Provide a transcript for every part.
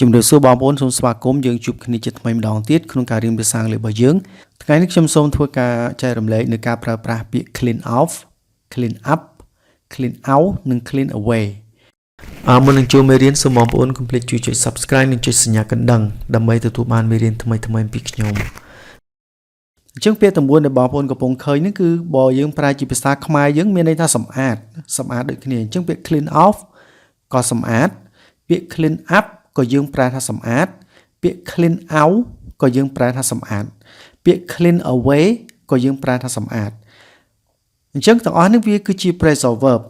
ជំរាបសួរបងប្អូនសូមស្វាគមន៍យើងជួបគ្នាជាថ្មីម្ដងទៀតក្នុងការរៀនភាសាអង់គ្លេសរបស់យើងថ្ងៃនេះខ្ញុំសូមធ្វើការចែករំលែកនៅការប្រើប្រាស់ពាក្យ clean off clean up clean out និង clean away មុននឹងចូលមេរៀនសូមបងប្អូនកុំភ្លេចជួយចុច Subscribe និងចុចសញ្ញាកណ្ដឹងដើម្បីទទួលបានមេរៀនថ្មីៗពីខ្ញុំអញ្ចឹងពាក្យទាំង4ដែលបងប្អូនកំពុងឃើញនេះគឺបើយើងប្រើជាភាសាខ្មែរយើងមានន័យថាសម្អាតដូចគ្នាអញ្ចឹងពាក្យ clean off ក៏សម្អាតពាក្យ clean up ក៏យើងប្រើថាសម្អាតពាក្យ clean out ក៏យើងប្រើថាសម្អាតពាក្យ clean away ក៏យើងប្រើថាសម្អាតអញ្ចឹងទាំងអស់នេះវាគឺជា phrasal verb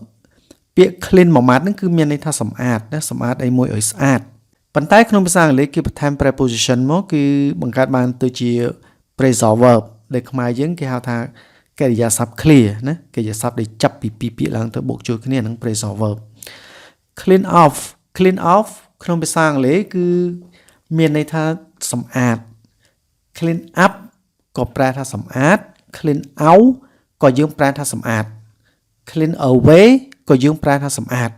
ពាក្យ clean មួយម៉ាត់ហ្នឹងគឺមានន័យថាសម្អាតណាសម្អាតអីមួយឲ្យស្អាតប៉ុន្តែក្នុងភាសាអង់គ្លេសគេបន្ថែម preposition មកគឺបង្កើតបានទៅជា phrasal verb ដែលខ្មែរយើងគេហៅថាកិរិយាសព្ទ clear ណាកិរិយាសព្ទដែលចាប់ពីពីរពាក្យឡើងទៅបូកជួយគ្នានឹង phrasal verb clean off ក្នុងភាសាអង់គ្លេសគឺមានន័យថាសម្អាត clean up ក៏ប្រែថាសម្អាត clean out ក៏យើងប្រែថាសម្អាត clean away ក៏យើងប្រែថាសម្អាត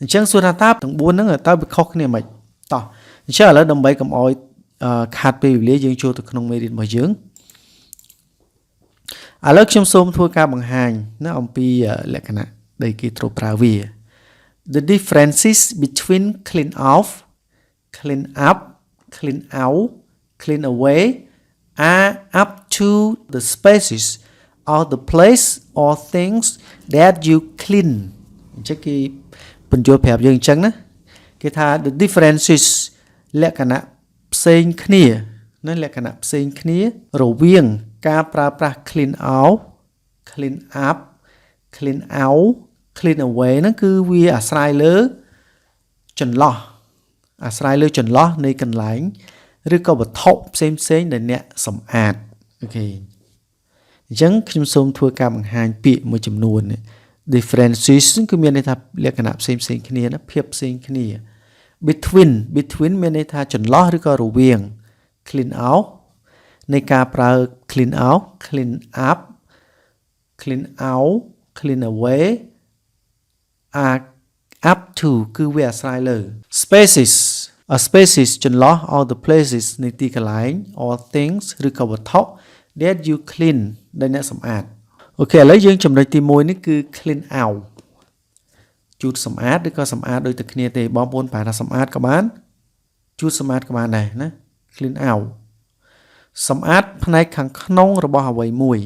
អញ្ចឹងសួរថាតើទាំង4ហ្នឹងតើវាខុសគ្នាមិនតោះអញ្ចឹងឥឡូវដើម្បីកុំឲ្យខាតពេលវេលាយើងចូលទៅក្នុងមេរៀនរបស់យើងឥឡូវខ្ញុំសូមធ្វើការបង្ហាញណាអំពីលក្ខណៈដែលគេត្រូវប្រើវាThe differences between clean off, clean up, clean out, clean away are up to the spaces or the place or things that you clean. អញ្ចឹងគេបញ្យល់ប្រាប់យើងអញ្ចឹងណាគេថា the differences លក្ខណៈផ្សេងគ្នាណាលក្ខណៈផ្សេងគ្នារវាងការប្រើប្រាស់ clean off, clean up, clean out clean away ហ្នឹងគឺវាអាស្រ័យលើចន្លោះនៃកន្លែងឬក៏វត្ថុផ្សេងដែលអ្នកសម្អាតអូខេអញ្ចឹងខ្ញុំសូមធ្វើការបង្ហាញពាក្យមួយចំនួន differences គឺមានន័យថាលក្ខណៈផ្សេងគ្នាណាភាពផ្សេងគ្នា between មានន័យថាចន្លោះឬក៏រវាង clean out នៃការប្រើ clean out clean up clean out clean away up to គឺវាអាស្រ័យលើ spaces ចន្លោះ or the places នៃទីកន្លែង or things ឬក៏វត្ថុ that you clean ដែលអ្នកសម្អាតអូខេឥឡូវយើងចំណុចទី1នេះគឺ clean out ជូតសម្អាតឬក៏សម្អាតដូចតែគ្នាទេបងប្អូនប្រហែលថាសម្អាតក៏បានជូតសម្អាតក៏បានដែរណា clean out សម្អាតផ្នែកខាងក្នុងរបស់អ្វីមួយ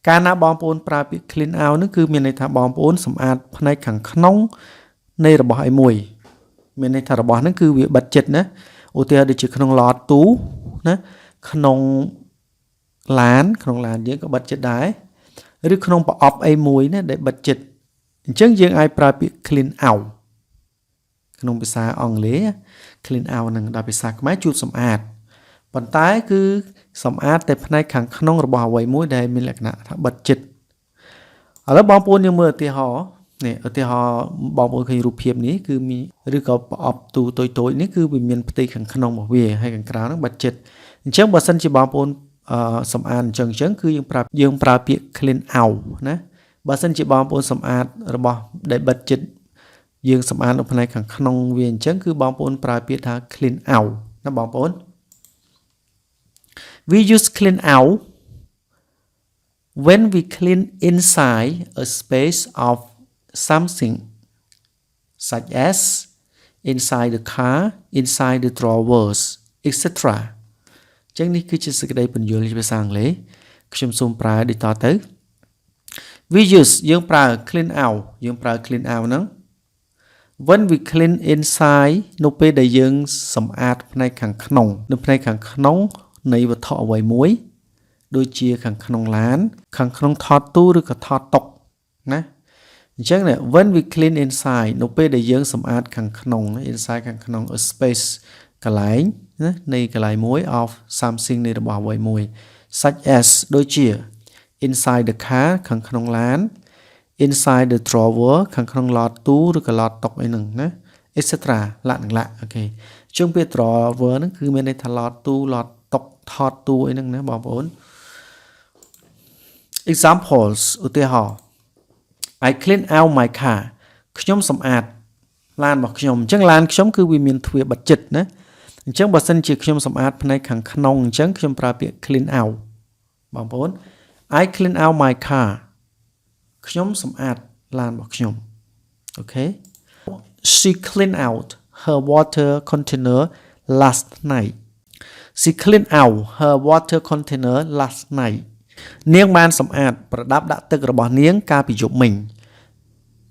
កាលណាបងប្អូនប្រើពាក្យ clean out នោះគឺមានន័យថាបងប្អូនសម្អាតផ្នែកខាងក្នុងនៃរបស់អីមួយមានន័យថារបស់ហ្នឹងគឺវាបិទចិត្តណាឧទាហរណ៍ដូចជាក្នុងឡទូណាក្នុងឡានយើងក៏បិទចិត្តដែរឬក្នុងប្រអប់អីមួយណាដែលបិទចិត្តអញ្ចឹងយើងអាចប្រើពាក្យ clean out ក្នុងភាសាអង់គ្លេស clean out ហ្នឹងដល់ភាសាខ្មែរជូតសម្អាតប៉ុន្តែគឺសម្អាតតែផ្នែកខាងក្នុងរបស់អ្វីមួយដែលមានលក្ខណៈថាបិទចិត្តឥឡូវបងប្អូនយើងមើលឧទាហរណ៍នេះឧទាហរណ៍បងប្អូនឃើញរូបភាពនេះគឺមានឬក៏ប្រអប់ទូតូចនេះគឺវាមានផ្ទៃខាងក្នុងរបស់វាហើយខាងក្រៅហ្នឹងបិទចិត្តអញ្ចឹងបើសិនជាបងប្អូនសម្អាតអញ្ចឹងគឺយើងប្រើពាក្យ clean out ណាបើសិនជាបងប្អូនសម្អាតរបស់ដែលបិទចិត្តយើងសម្អាតនៅផ្នែកខាងក្នុងវាអញ្ចឹងគឺបងប្អូនប្រើពាក្យថា clean out ណាបងប្អូនWe use clean out when we clean inside a space of something, such as inside the car, inside the drawers, etc. ចឹងនេះគឺជាសេចក្តីពន្យល់ភាសាអង់គ្លេសខ្ញុំសូមប្រើដូចតទៅ We use យើងប្រើ clean out ហ្នឹង when we clean inside នៅពេលដែលយើងសម្អាតផ្នែកខាងក្នុងនៅផ្នែកខាងក្នុងនៃវត្ថុអ្វីមួយដូចជាខាងក្នុងឡានខាងក្នុងថតទូឬក៏ថតតុណាអញ្ចឹង when we clean inside នៅពេលដែលយើងសម្អាតខាងក្នុង inside ខាងក្នុង a space កន្លែងណានៃកន្លែងមួយ of something នៃរបស់អ្វីមួយ such as ដូចជា inside the car ខាងក្នុងឡាន inside the drawer ខាងក្នុងឡតទូឬក៏ឡតតុអីហ្នឹងណា etc ឡាក់អូខេជាងពាក្យ drawer ហ្នឹងគឺមានន័យថាឡតទូឡតតុថតទូអីហ្នឹងណាបងប្អូន examples ឧទាហរណ៍ I clean out my car ខ្ញុំសម្អាតឡានរបស់ខ្ញុំអញ្ចឹងឡានខ្ញុំគឺវាមានទ្វារបិទជិតណា chẳng bà sân chỉខ្ញុំសម្អាតផ្នែកខាងក្នុងchẳngខ្ញុំប្រើពាក្យ clean out បងប្អូន I clean out my car ខ្ញុំសម្អាតឡានរបស់ខ្ញុំ Okay she cleaned out her water container last night she cleaned out her water container last night នាងបានសម្អាតប្រដាប់ដាក់ទឹករបស់នាងកាលពីយប់មិញ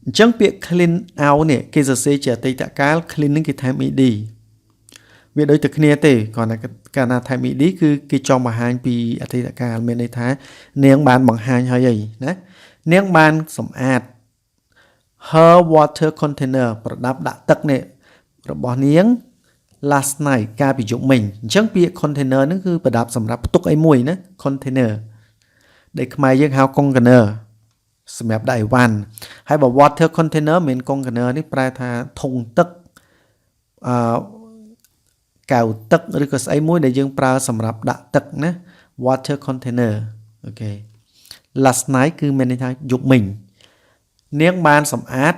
អញ្ចឹងពាក្យ clean out នេះគេសរសេរជាអតីតកាល clean នឹងគេថែម ed វាដូចតែគ្នាទេគ្រាន់តែកាលណាថែម ed គឺគេចង់បង្ហាញពីអតីតកាលមានន័យថានាងបានបង្ហាញហើយណានាងបានសម្អាត her water container ប្រដាប់ដាក់ទឹកនេះរបស់នាង last night កាលពីយប់មិញអញ្ចឹងពាក្យ container ហ្នឹងគឺប្រដាប់សម្រាប់ផ្ទុកអីមួយណា container ដែលខ្មែរយើងហៅ container សម្រាប់ដាក់អីវ៉ាន់ហើយបើ water container មាន container នេះប្រែថាធុងទឹកកែវទឹកឬក៏ស្អីមួយដែលយើងប្រើសម្រាប់ដាក់ទឹកណា water container អូខេ last night គឺមានន័យថាយប់មិញនាងបានសម្អាត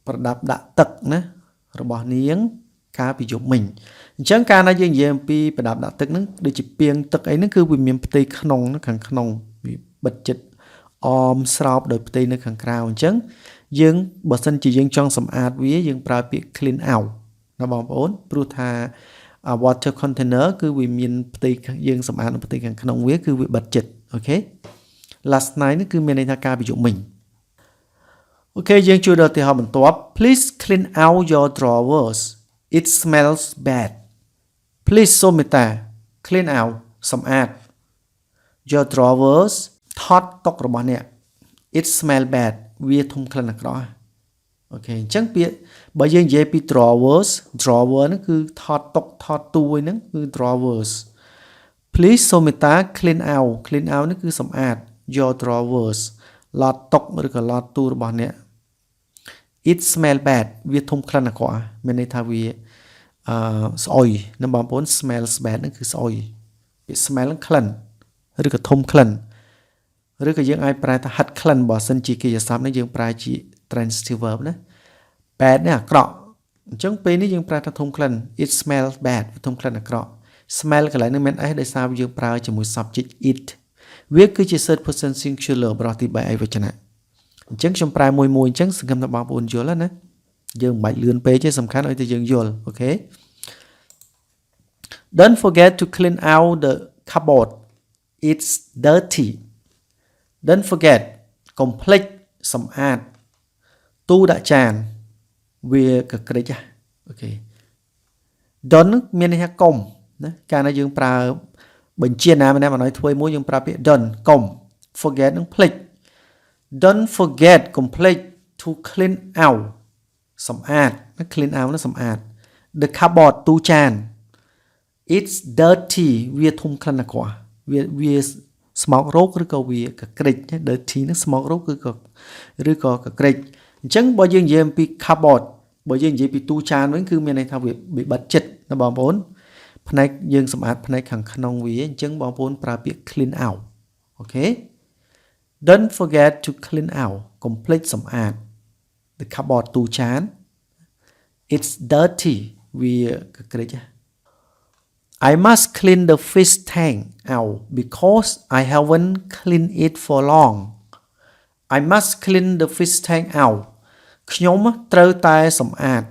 ប្រដាប់ដាក់ទឹកណារបស់នាងកាលពីយប់មិញអញ្ចឹងកាលណាយើងនិយាយអំពីប្រដាប់ដាក់ទឹកហ្នឹងដូចជាពាងទឹកអីហ្នឹងគឺវាមានផ្ទៃក្នុងខាងក្នុងវាបិទចិត្តអមស្រោបដោយផ្ទៃនៅខាងក្រៅអញ្ចឹងយើងបើសិនជាយើងចង់សម្អាតវាយើងប្រើពាក្យ clean out ណាបងប្អូនព្រោះថា water container គឺវាមានផ្ទៃយើងសម្អាតនៅផ្ទៃខាងក្នុងវាគឺវាបិទចិត្តអូខេ last night នេះគឺមានន័យថាកាលពីយប់មិញអូខេយើងជួយដល់ឧទាហរណ៍បន្ទាប់ Please clean out your drawers it smells bad Please សូមមេត្តា clean out សម្អាត your drawers ថត់តុរបស់អ្នក it smell bad វាធំក្លិនអាក្រក់អូខេអញ្ចឹងពាក្យបើយើងនិយាយពី drawers drawer ហ្នឹងគឺថត់តុថត់ទូហ្នឹងគឺ drawers Please សូមមេត្តា clean out នេះគឺសម្អាត your drawers ឡតតុឬក៏ឡតទូរបស់អ្នក it smell bad វាធំក្លិនអាក្រក់មានន័យថាវាស្អុយណាបងប្អូន smells bad ហ្នឹងគឺស្អុយពាក្យ smell ហ្នឹងក្លិនឬក៏ធំក្លិនឬក៏យើងអាចប្រែថាហិតក្លិនបើសិនជាកិរិយាសព្ទនេះយើងប្រែជា transitive verb ណា bad នេះអាក្រក់អញ្ចឹងពេលនេះយើងប្រែថាធំក្លិន it smells bad វាធំក្លិនអាក្រក់ smell កន្លែងនេះមាន s ដោយសារយើងប្រើជាមួយ subject it វាគឺជា third person singular បរោះទី3ឯកវចនៈអញ្ចឹងខ្ញុំប្រែមួយអញ្ចឹងសង្ឃឹមថាបងប្អូនយល់ណាយើងមិនបាច់លឿនពេកទេសំខាន់ឲ្យតែយើងយល់អូខេ Don't forget to clean out the cupboard it's dirty Don't forget កុំភ្លេចសម្អាតទូដាក់ចានវាកក្រិចអូខេ Don't មានន័យថាកុំណាកាលណាយើងប្រើបញ្ជាណាម្នាក់ឲ្យធ្វើមួយយើងប្រើពាក្យ don't កុំ forget នឹងភ្លេច Don't forget កុំភ្លេច to clean out សម្អាត clean out នោះសម្អាត the cupboard ទូចាន it's dirty វាធំក្លិនអាក្រក់វាស្មោករោគឬក៏វាកក្រិច dirty នឹងស្មោករោគឬក៏កក្រិចអញ្ចឹងបើយើងនិយាយអំពី cupboard បើយើងនិយាយពីទូចានវិញគឺមានន័យថាវាបិទចិត្តណាបងប្អូនផ្នែកយើងសម្អាតផ្នែកខាងក្នុងវាអញ្ចឹងបងប្អូនប្រើពាក្យ clean out អូខេ Don't forget to clean out កុំភ្លេចសម្អាត the cupboard ទូចាន it's dirty វាកក្រិចI must clean the fish tank out because I haven't cleaned it for long I must clean the fish tank out ខ្ញុំត្រូវតែសម្អាត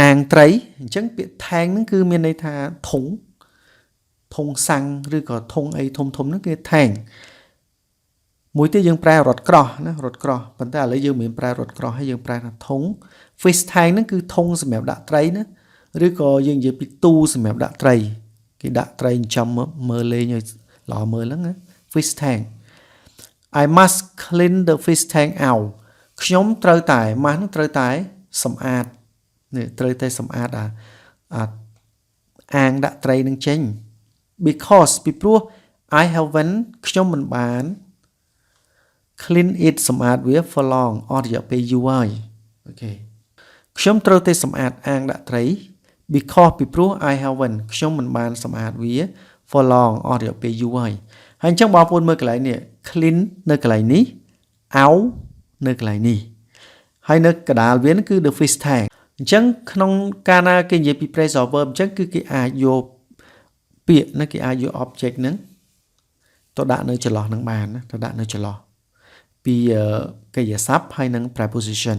អាងត្រីអញ្ចឹងពាក្យ tank ហ្នឹងគឺមានន័យថាធុងសាំងឬក៏ធុងអីធំហ្នឹងគឺ tank មួយទៀតយើងប្រែរថក្រោះណារថក្រោះប៉ុន្តែឥឡូវយើងមិនប្រែរថក្រោះហើយយើងប្រែថាធុង fish tank ហ្នឹងគឺធុងសម្រាប់ដាក់ត្រីណាឬក៏យើងនិយាយពីទូសម្រាប់ដាក់ត្រីគេដាក់ត្រីចិញ្ចឹមមើលលេងឲ្យល្អមើលហ្នឹងណា fish tank I must clean the fish tank out ខ្ញុំត្រូវតែ must ហ្នឹងត្រូវតែសម្អាតនេះត្រូវតែសម្អាតអាងដាក់ត្រីនឹងចេញ because ពីព្រោះ I haven't ខ្ញុំមិនបាន clean it សម្អាតវា for long អស់រយៈពេលយូរហើយអូខេខ្ញុំត្រូវតែសម្អាតអាងដាក់ត្រី because ពីព្រោះ I haven't ខ្ញុំមិនបានសម្អាតវា for long អស់រយៈពេលយូរហើយអញ្ចឹងបងប្អូនមើលកន្លែងនេះ clean នៅកន្លែងនេះ out នៅកន្លែងនេះ ហើយនៅកដាលវាគឺ the fish tank អញ្ចឹងក្នុងកាលណាគេនិយាយពី phrasal verb អញ្ចឹងគឺគេអាចយកពាក្យណាគេអាចយក object ហ្នឹងទៅដាក់នៅចន្លោះនឹងបានណាទៅដាក់នៅចន្លោះពីកិរិយាសព្ទហើយនឹង preposition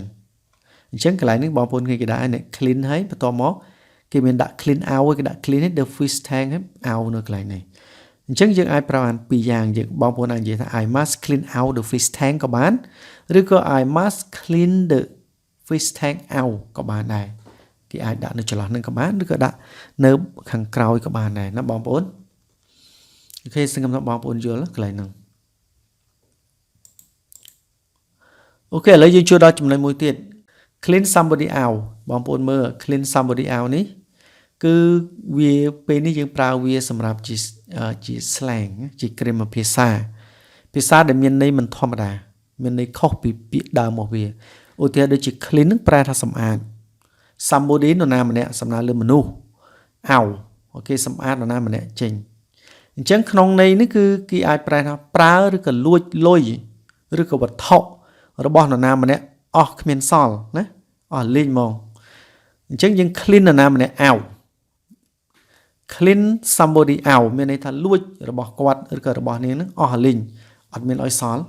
អញ្ចឹងកន្លែងនេះបងប្អូនគេដាក់ឲ្យ clean ហើយបន្ទាប់មកគេមានដាក់ clean out គេដាក់ clean ហើយ the fish tank ហើយ out នៅកន្លែងនេះអញ្ចឹងយើងអាចប្រើបានពីរយ៉ាងយើងបងប្អូនអាចនិយាយថា I must clean out the fish tank ក៏បានឬក៏ I must clean the fish tank out ក៏បានដែរគេអាចដាក់នៅចន្លោះនឹងក៏បានឬក៏ដាក់នៅខាងក្រោយក៏បានដែរណាបងប្អូនអូខេសង្ឃឹមថាបងប្អូនយល់កន្លែងហ្នឹងអូខេឥឡូវយើងចូលដល់ចំណុចមួយទៀត clean somebody out បងប្អូនមើល clean somebody out នេះគឺវាពេលនេះយើងប្រើវាសម្រាប់ជា slang ជាគ្រាមភាសាដែលមានន័យមិនធម្មតាមានន័យខុសពីពាក្យដើមរបស់វាឧទាហរណ៍ដូចជា clean នឹងប្រែថាសម្អាត somebody នរណាម្នាក់សំដៅលើមនុស្ស out អូខេសម្អាតនរណាម្នាក់ចេញអញ្ចឹងក្នុងន័យនេះគឺគេអាចប្រែថាប្រើឬក៏លួចលុយឬក៏វត្ថុរបស់នរណាម្នាក់អស់គ្មានសល់ណាអស់លេងហ្មងអញ្ចឹងយើង clean នរណាម្នាក់ out clean somebody out មានន័យថាលួចរបស់គាត់ឬក៏របស់នាងហ្នឹងអស់លេងអត់មានឲ្យសល់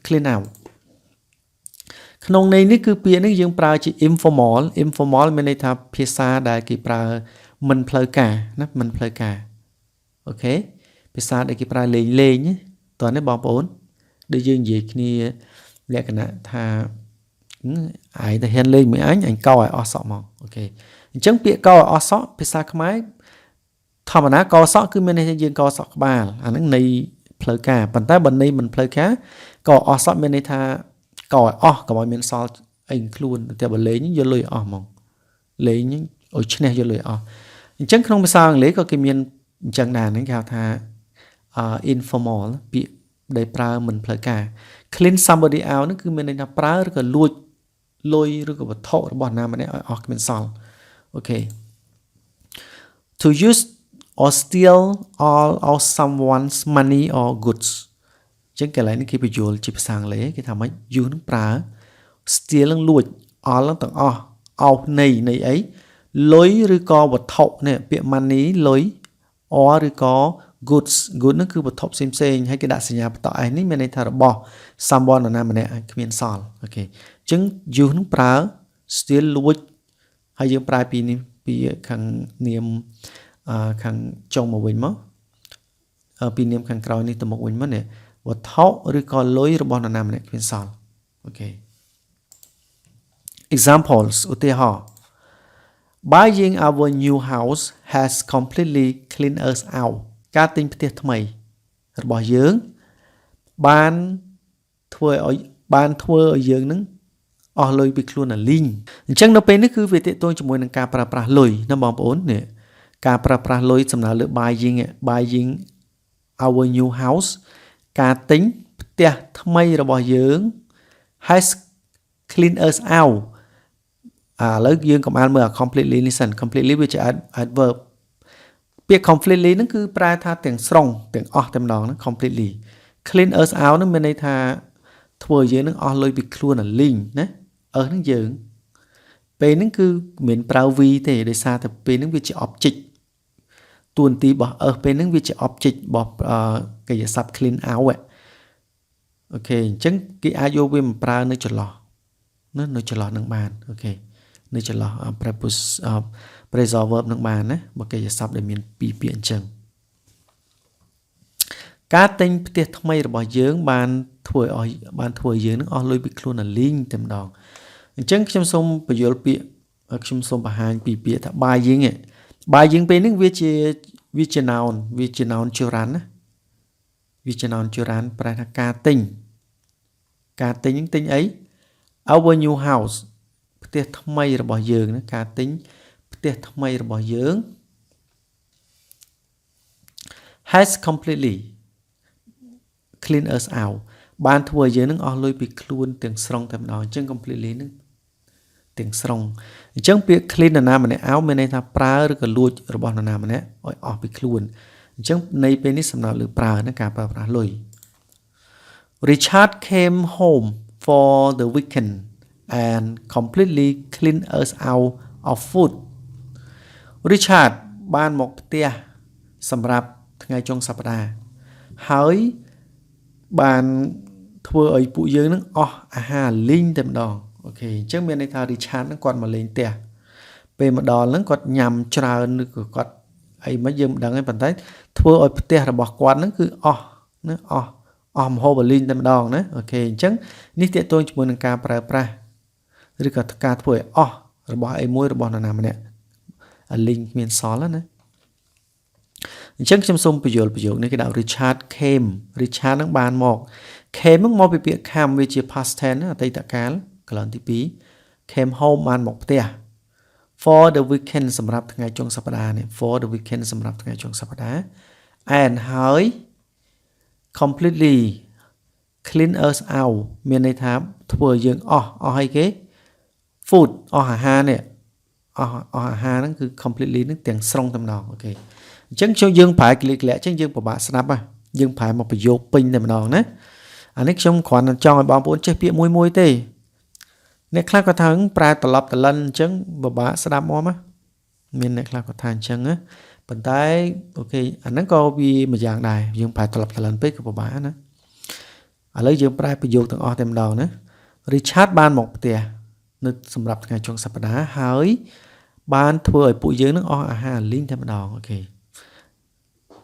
clean out ក្នុងន័យនេះគឺពាក្យនេះយើងប្រើជា informal មានន័យថាភាសាដែលគេប្រើមិនផ្លូវការណាមិនផ្លូវការអូខេភាសាដែលគេប្រើលេងតោះនេះបងប្អូនដូចយើងនិយាយគ្នាលក្ខណៈថាឯងទៅហ៊ានលេងមួយអញកោឲ្យអស់សក់មកអូខេអញ្ចឹងពាក្យកោឲ្យអស់សក់ភាសាខ្មែរធម្មតាកោសក់គឺមានន័យថាយើងកោសក់ក្បាលអាហ្នឹងន័យផ្លូវការប៉ុន្តែបើន័យមិនផ្លូវការកោអស់សក់មានន័យថាកោឲ្យអស់កុំឲ្យមានសល់អីខ្លួនតែបើលេងយកលុយអស់ហ្មងលេងឲ្យឈ្នះយកលុយអស់អញ្ចឹងក្នុងភាសាអង់គ្លេសក៏គេមានអញ្ចឹងដែរហ្នឹងគេហៅថា informal ពាក្យដែលប្រើមិនផ្លូវការ clean somebody out ហ្នឹងគឺមានន័យថាប្រើឬក៏លួចលុយឬក៏វត្ថុរបស់ណាម្នាក់ឲ្យអស់គ្មានសល់អូខេ to use or steal all of someone's money or goods ចឹងកន្លែងនេះគេបញ្យល់ជាភាសាអង់គ្លេសគេថាម៉េច use នឹងប្រើ steal នឹងលួច all នឹងទាំងអស់អស់នៃអីលុយឬក៏វត្ថុនេះពាក្យ money លុយ or ឬក៏ goods ហ្នឹងគឺវត្ថុផ្សេងហើយគេដាក់សញ្ញាបន្តឯនេះមានន័យថារបស់ someone នរណាម្នាក់គ្មានសល់អូខេអញ្ចឹង use នឹងប្រើ steal លួចហើយយើងប្រើពីនេះពីខាងនាមខាងចុងមកវិញមកពីនាមខាងក្រោយនេះទៅមុខវិញមកនេះវត្ថុឬក៏លុយរបស់នរណាម្នាក់គ្មានសល់អូខេ examples ឧទាហរណ៍ Buying our new house has completely cleaned us out ការទិញផ្ទះថ្មីរបស់យើងបានធ្វើឲ្យយើងនឹងអស់លុយពីខ្លួនអាលីងអញ្ចឹងនៅពេលនេះគឺវាទាក់ទងជាមួយនឹងការប្រើប្រាស់លុយណាបងប្អូននេះការប្រើប្រាស់លុយសំដៅលើ buying our new house ការទិញផ្ទះថ្មីរបស់យើង has clean us out ឥឡូវយើងកុំអានមើល completely listen completely វាជា adverb ពាក្យ completely ហ្នឹងគឺប្រែថាទាំងស្រុងទាំងអស់តែម្ដងណា completely clean us out ហ្នឹងមានន័យថាធ្វើយើងនឹងអស់លុយពីខ្លួនអាលីងណាហ្នឹងយើងពេលហ្នឹងគឺមិនមែនប្រើ v ទេដោយសារតែពេលហ្នឹងវាជា object តួនាទីរបស់ពេលហ្នឹងវាជា object របស់កិរិយាសព្ទ clean out អូខេអញ្ចឹងគេអាចយកវាមកប្រើនៅចន្លោះណានៅចន្លោះនឹងបានអូខេនៅចន្លោះ phrasal verb នឹងបានណាបើកិរិយាសព្ទដែលមានពីរពាក្យអញ្ចឹងការទិញផ្ទះថ្មីរបស់យើងបានធ្វើឲ្យយើងនឹងអស់លុយពីខ្លួនអាលីងតែម្ដងអញ្ចឹងខ្ញុំសូមបញ្យល់ពាក្យខ្ញុំសូមបង្ហាញពីពាក្យថា buying ពេលហ្នឹងវាជា noun ចរន្តណាវាជា noun ចរន្តប្រែថាការទិញហ្នឹងទិញអី our new house ផ្ទះថ្មីរបស់យើងណាការទិញផ្ទះថ្មីរបស់យើង has completely clean us out បានធ្វើឲ្យយើងនឹងអស់លុយពីខ្លួនទាំងស្រុងតែម្ដងអញ្ចឹង completely នឹងទាំងស្រុងអញ្ចឹងពាក្យ clean នរណាម្នាក់ out មានន័យថាប្រើឬក៏លួចរបស់នរណាម្នាក់ឲ្យអស់ពីខ្លួនអញ្ចឹងនៃពេលនេះសំដៅលើប្រើណាការប្រើប្រាស់លុយ Richard came home for the weekend and completely clean us out of food Richard បានមកផ្ទះសម្រាប់ថ្ងៃចុងសប្តាហ៍ហើយបានធ្វើឲ្យពួកយើងនឹងអស់អាហារលីងតែម្ដងអូខេអញ្ចឹងមានន័យថា Richard នឹងគាត់មកលេងផ្ទះពេលមកដល់ហ្នឹងគាត់ញ៉ាំច្រើនឬក៏គាត់អីមិនយើងមិនដឹងទេប៉ុន្តែធ្វើឲ្យផ្ទះរបស់គាត់ហ្នឹងគឺអស់ណាអស់មហូបលីងតែម្ដងណាអូខេអញ្ចឹងនេះទាក់ទងជាមួយនឹងការប្រើប្រាស់ឬក៏ការធ្វើឲ្យអស់របស់អីមួយរបស់នរណាម្នាក់លីងគ្មានសល់ណាអញ្ចឹងខ្ញុំសូមបញ្យល់ប្រយោគនេះគេដាក់ Richard came Richard នឹងបានមក came នឹងមកពីពាក្យ come វាជា past tense អតីតកាលកន្លងទី2 came home បានមកផ្ទះ for the weekend សម្រាប់ថ្ងៃចុងសប្តាហ៍នេះ for the weekend សម្រាប់ថ្ងៃចុងសប្តាហ៍ and ហើយ completely clean us out មានន័យថាធ្វើយើងអស់ហើយគេ food អស់អាហារនេះអស់អាហារហ្នឹងគឺ completely ហ្នឹងទាំងស្រុងតែម្ដងអូខេអញ្ចឹងយើងប្រែក្លៀកអញ្ចឹងយើងពិបាកស្ដាប់ហ៎យើងប្រែមកប្រយោគពេញតែម្ដងណាអានេះខ្ញុំគ្រាន់តែចង់ឲ្យបងប្អូនចេះពាក្យមួយទេអ្នកខ្លះគាត់ថាប្រែត្រឡប់ត្រឡិនអញ្ចឹងពិបាកស្ដាប់មកមានអ្នកខ្លះគាត់ថាអញ្ចឹងណាប៉ុន្តែអូខេអាហ្នឹងក៏វាមួយយ៉ាងដែរយើងប្រែត្រឡប់ត្រឡិនពេកក៏ពិបាកណាឥឡូវយើងប្រែប្រយោគទាំងអស់តែម្ដងណា Richard បានមកផ្ទះនៅសម្រាប់ថ្ងៃចុងសប្តាហ៍ហើយបានធ្វើឲ្យពួកយើងនឹងអស់អាហារលីងតែម្ដងអូខេ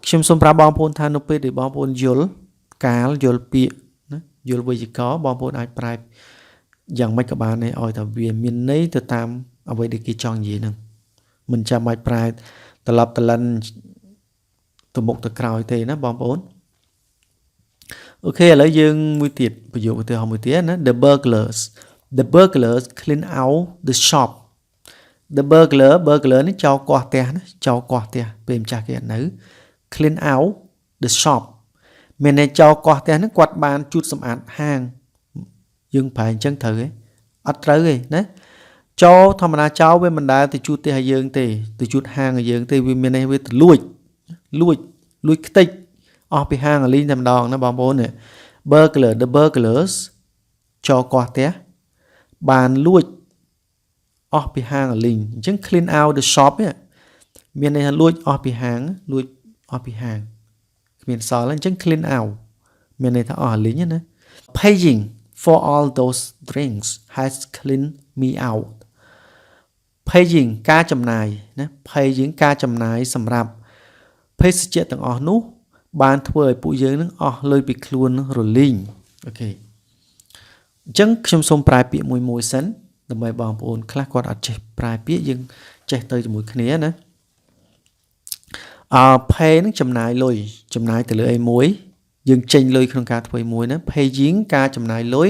ខ្ញុំសូមប្រាប់បងប្អូនថានៅពេលដែលបងប្អូនយល់កាលយល់ពាក្យណាយល់វេយ្យាករណ៍បងប្អូនអាចប្រែយ៉ាងម៉េចក៏បានដែរឲ្យតែវាមានន័យទៅតាមអ្វីដែលគេចង់និយាយហ្នឹងមិនចាំបាច់ប្រែត្រឡប់ត្រឡិនទៅមុខទៅក្រោយទេណាបងប្អូនអូខេឥឡូវយើងមួយទៀតប្រយោគឧទាហរណ៍មួយទៀតណា The burglars clean out the shop the burglar នេះចោរគាស់ផ្ទះណាចោរគាស់ផ្ទះពេលម្ចាស់គេអត់នៅ clean out the shop មានន័យចោរគាស់ផ្ទះហ្នឹងគាត់បានជូតសម្អាតហាងយើងប្រែអញ្ចឹងត្រូវទេអត់ត្រូវទេណាចោរធម្មតាចោរវាមិនដែលទៅជូតផ្ទះឲ្យយើងទេទៅជូតហាងឲ្យយើងទេវាមានន័យវាទៅលួចខ្ទេចអស់ពីហាងអាលីងតែម្ដងណាបងប្អូននេះ the burglars ចោរគាស់ផ្ទះបានលួចអស់ពីហាងអាលីងអញ្ចឹង clean out the shop មានន័យថាលួចអស់ពីហាងគ្មានសល់អញ្ចឹង clean out មានន័យថាអស់អាលីងណា paying for all those drinks has cleaned me out paying ការចំណាយណា paying ការចំណាយសម្រាប់ភេសជ្ជៈទាំងអស់នោះបានធ្វើឲ្យពួកយើងនឹងអស់លុយពីខ្លួនរលីងអូខេអញ្ចឹងខ្ញុំសូមប្រែពាក្យមួយសិនដើម្បីបងប្អូនខ្លះគាត់អត់ចេះប្រែពាក្យយើងចេះទៅជាមួយគ្នាណាpay នឹងចំណាយលុយចំណាយទៅលើអីមួយយើងចេញលុយក្នុងការធ្វើមួយណា paying ការចំណាយលុយ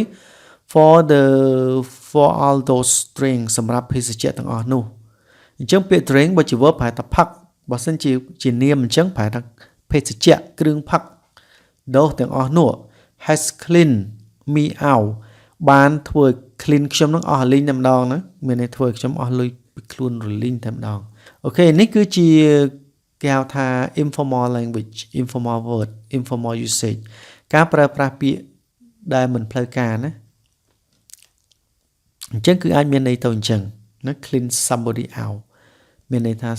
for all those drinks សម្រាប់ភេសជ្ជៈទាំងអស់នោះអញ្ចឹងពាក្យ drink បើជា verb ប្រែថាផឹកបើសិនជានាមអញ្ចឹងប្រែថាភេសជ្ជៈគ្រឿងផឹកដូសទាំងអស់នោះ has clean me out បានធ្វើ clean ខ្ញុំនឹងអស់លីងតែម្ដងណាមានន័យធ្វើខ្ញុំអស់លុយពីខ្លួនរលីងតែម្ដងអូខេនេះគឺជាគេហៅថា informal language informal word informal usage ការប្រើប្រាស់ពាក្យដែលមិនផ្លូវការណាអញ្ចឹងគឺអាចមានន័យទៅអញ្ចឹងណា clean somebody out មានន័យថា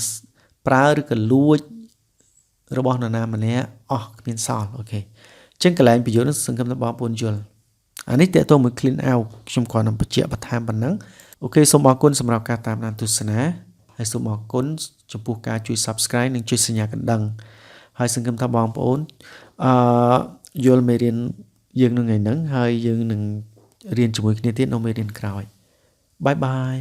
ប្រើឬក៏លួចរបស់នរណាម្នាក់អស់គ្មានសល់អូខេអញ្ចឹងកន្លែងប្រយោគនេះសង្ឃឹមថាបងប្អូនយល់អានេះតើតើមួយ clean out ខ្ញុំគ្រាន់តែបញ្ជាក់បន្ថែមប៉ុណ្ណឹងអូខេសូមអរគុណសម្រាប់ការតាមដានទស្សនាហើយសូមអរគុណចំពោះការជួយ Subscribe និងចុចសញ្ញាកណ្ដឹងហើយសង្ឃឹមថាបងប្អូនយល់មេរៀនយើងនៅថ្ងៃហ្នឹងហើយយើងនឹងរៀនជាមួយគ្នាទៀតនៅមេរៀនក្រោយបាយបាយ